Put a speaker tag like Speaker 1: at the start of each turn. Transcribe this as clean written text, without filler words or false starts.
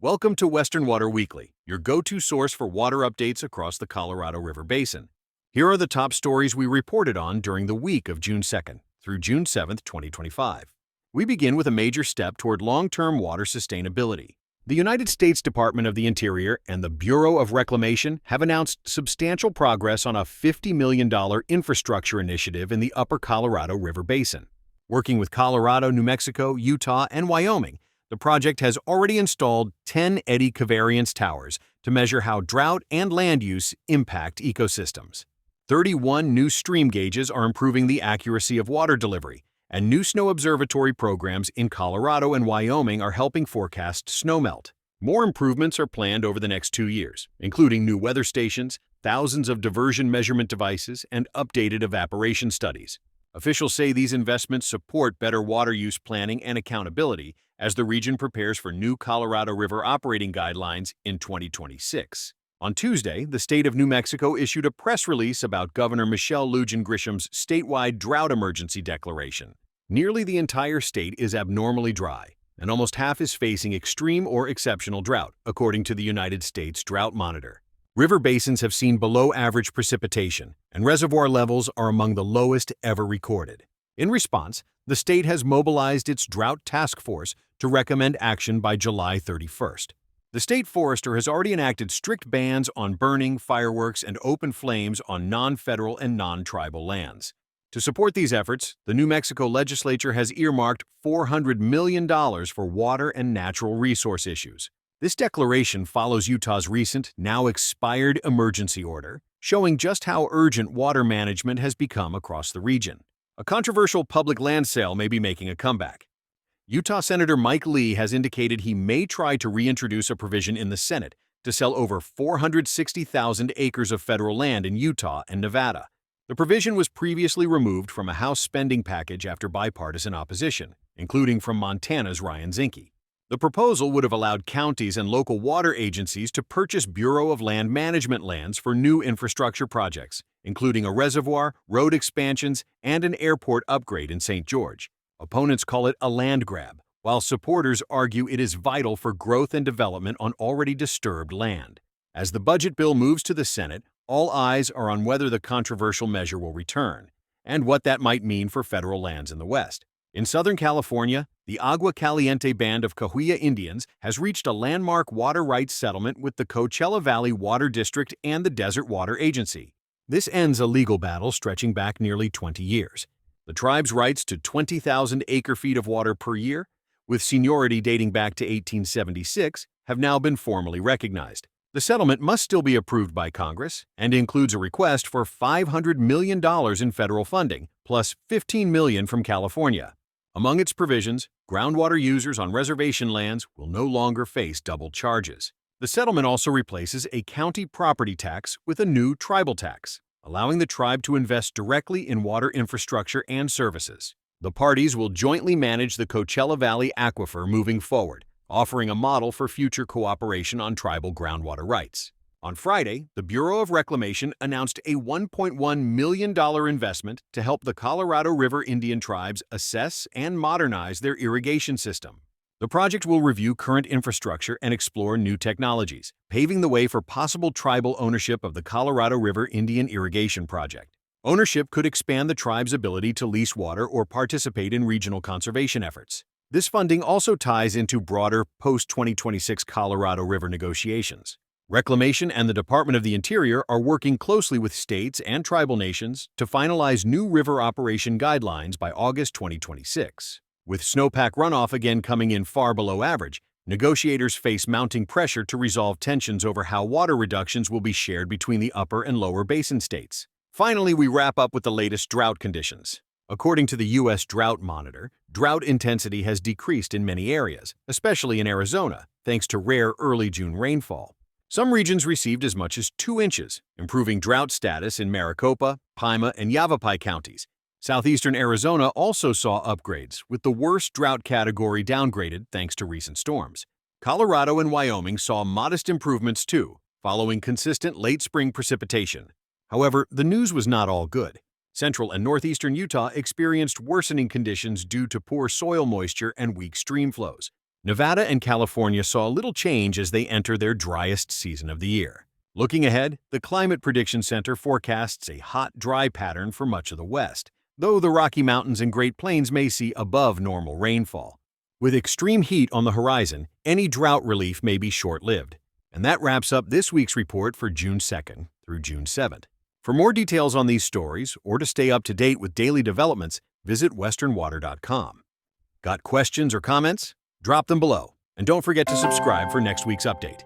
Speaker 1: Welcome to Western Water Weekly, your go-to source for water updates across the Colorado River Basin. Here are the top stories we reported on during the week of June 2nd through June 7th, 2025. We begin with a major step toward long-term water sustainability. The United States Department of the Interior and the Bureau of Reclamation have announced substantial progress on a $50 million infrastructure initiative in the upper Colorado River Basin. Working with Colorado, New Mexico, Utah, and Wyoming, the project has already installed 10 eddy covariance towers to measure how drought and land use impact ecosystems. 31 new stream gauges are improving the accuracy of water delivery, and new snow observatory programs in Colorado and Wyoming are helping forecast snowmelt. More improvements are planned over the next 2 years, including new weather stations, thousands of diversion measurement devices, and updated evaporation studies. Officials say these investments support better water use planning and accountability as the region prepares for new Colorado River operating guidelines in 2026. On Tuesday, the state of New Mexico issued a press release about Governor Michelle Lujan Grisham's statewide drought emergency declaration. Nearly the entire state is abnormally dry, and almost half is facing extreme or exceptional drought, according to the United States Drought Monitor. River basins have seen below-average precipitation, and reservoir levels are among the lowest ever recorded. In response, the state has mobilized its Drought Task Force to recommend action by July 31st. The state forester has already enacted strict bans on burning, fireworks, and open flames on non-federal and non-tribal lands. To support these efforts, the New Mexico legislature has earmarked $400 million for water and natural resource issues. This declaration follows Utah's recent, now expired emergency order, showing just how urgent water management has become across the region. A controversial public land sale may be making a comeback. Utah Senator Mike Lee has indicated he may try to reintroduce a provision in the Senate to sell over 460,000 acres of federal land in Utah and Nevada. The provision was previously removed from a House spending package after bipartisan opposition, including from Montana's Ryan Zinke. The proposal would have allowed counties and local water agencies to purchase Bureau of Land Management lands for new infrastructure projects, including a reservoir, road expansions, and an airport upgrade in St. George. Opponents call it a land grab, while supporters argue it is vital for growth and development on already disturbed land. As the budget bill moves to the Senate, all eyes are on whether the controversial measure will return, and what that might mean for federal lands in the West. In Southern California, the Agua Caliente Band of Cahuilla Indians has reached a landmark water rights settlement with the Coachella Valley Water District and the Desert Water Agency. This ends a legal battle stretching back nearly 20 years. The tribe's rights to 20,000 acre-feet of water per year, with seniority dating back to 1876, have now been formally recognized. The settlement must still be approved by Congress and includes a request for $500 million in federal funding, plus $15 million from California. Among its provisions, groundwater users on reservation lands will no longer face double charges. The settlement also replaces a county property tax with a new tribal tax, allowing the tribe to invest directly in water infrastructure and services. The parties will jointly manage the Coachella Valley Aquifer moving forward, offering a model for future cooperation on tribal groundwater rights. On Friday, the Bureau of Reclamation announced a $1.1 million investment to help the Colorado River Indian tribes assess and modernize their irrigation system. The project will review current infrastructure and explore new technologies, paving the way for possible tribal ownership of the Colorado River Indian Irrigation Project. Ownership could expand the tribe's ability to lease water or participate in regional conservation efforts. This funding also ties into broader post-2026 Colorado River negotiations. Reclamation and the Department of the Interior are working closely with states and tribal nations to finalize new river operation guidelines by August 2026. With snowpack runoff again coming in far below average, negotiators face mounting pressure to resolve tensions over how water reductions will be shared between the upper and lower basin states. Finally, we wrap up with the latest drought conditions. According to the U.S. Drought Monitor, drought intensity has decreased in many areas, especially in Arizona, thanks to rare early June rainfall. Some regions received as much as 2 inches, improving drought status in Maricopa, Pima, and Yavapai counties. Southeastern Arizona also saw upgrades, with the worst drought category downgraded thanks to recent storms. Colorado and Wyoming saw modest improvements too, following consistent late spring precipitation. However, the news was not all good. Central and northeastern Utah experienced worsening conditions due to poor soil moisture and weak stream flows. Nevada and California saw a little change as they enter their driest season of the year. Looking ahead, the Climate Prediction Center forecasts a hot, dry pattern for much of the West, though the Rocky Mountains and Great Plains may see above normal rainfall. With extreme heat on the horizon, any drought relief may be short-lived. And that wraps up this week's report for June 2nd through June 7th. For more details on these stories, or to stay up to date with daily developments, visit westernwater.com. Got questions or comments? Drop them below, and don't forget to subscribe for next week's update.